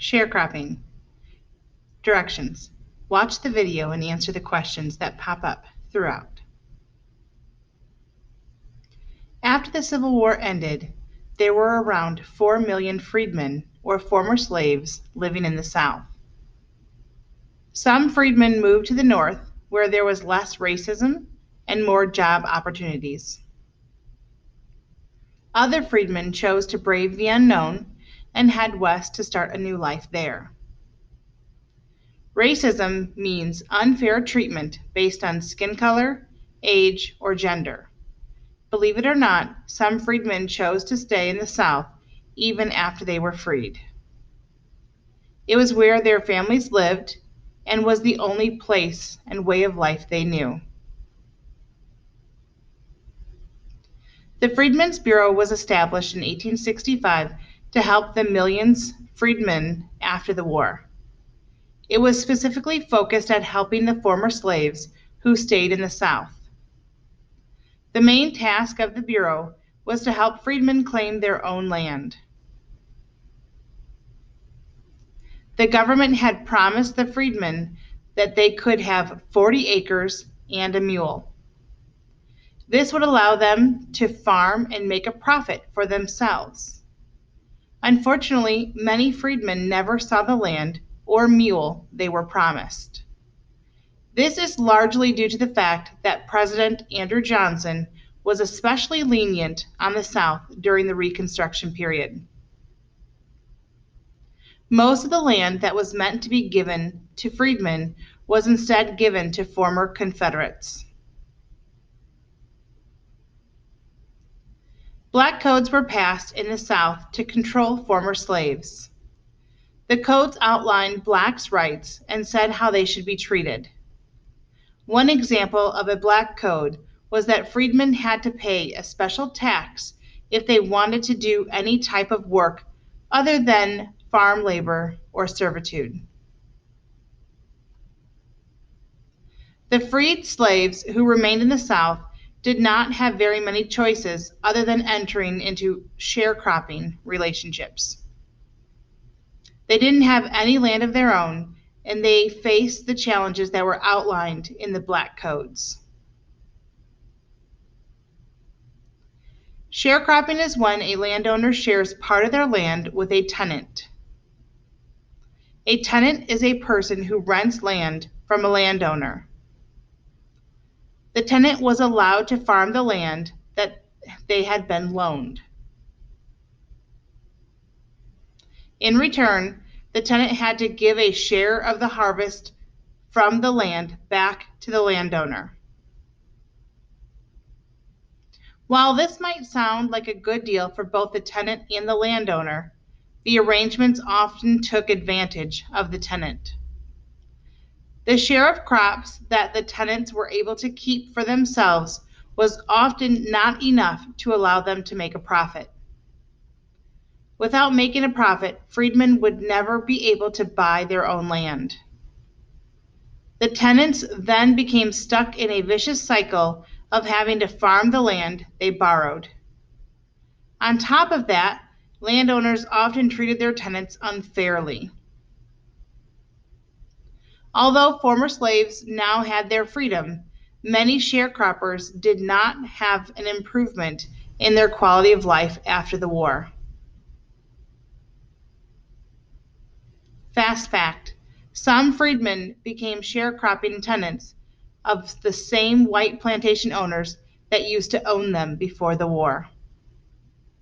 Sharecropping. Directions. Watch the video and answer the questions that pop up throughout. After the Civil War ended, there were around 4 million freedmen or former slaves living in the South. Some freedmen moved to the North, where there was less racism and more job opportunities. Other freedmen chose to brave the unknown and head west to start a new life there. Racism means unfair treatment based on skin color, age, or gender. Believe it or not, some freedmen chose to stay in the South even after they were freed. It was where their families lived and was the only place and way of life they knew. The Freedmen's Bureau was established in 1865 to help the millions freedmen after the war. It was specifically focused at helping the former slaves who stayed in the South. The main task of the Bureau was to help freedmen claim their own land. The government had promised the freedmen that they could have 40 acres and a mule. This would allow them to farm and make a profit for themselves. Unfortunately, many freedmen never saw the land or mule they were promised. This is largely due to the fact that President Andrew Johnson was especially lenient on the South during the Reconstruction period. Most of the land that was meant to be given to freedmen was instead given to former Confederates. Black codes were passed in the South to control former slaves. The codes outlined blacks' rights and said how they should be treated. One example of a black code was that freedmen had to pay a special tax if they wanted to do any type of work other than farm labor or servitude. The freed slaves who remained in the South did not have very many choices other than entering into sharecropping relationships. They didn't have any land of their own, and they faced the challenges that were outlined in the black codes. Sharecropping is when a landowner shares part of their land with a tenant. A tenant is a person who rents land from a landowner. The tenant was allowed to farm the land that they had been loaned. In return, the tenant had to give a share of the harvest from the land back to the landowner. While this might sound like a good deal for both the tenant and the landowner, the arrangements often took advantage of the tenant. The share of crops that the tenants were able to keep for themselves was often not enough to allow them to make a profit. Without making a profit, freedmen would never be able to buy their own land. The tenants then became stuck in a vicious cycle of having to farm the land they borrowed. On top of that, landowners often treated their tenants unfairly. Although former slaves now had their freedom, many sharecroppers did not have an improvement in their quality of life after the war. Fast fact: some freedmen became sharecropping tenants of the same white plantation owners that used to own them before the war.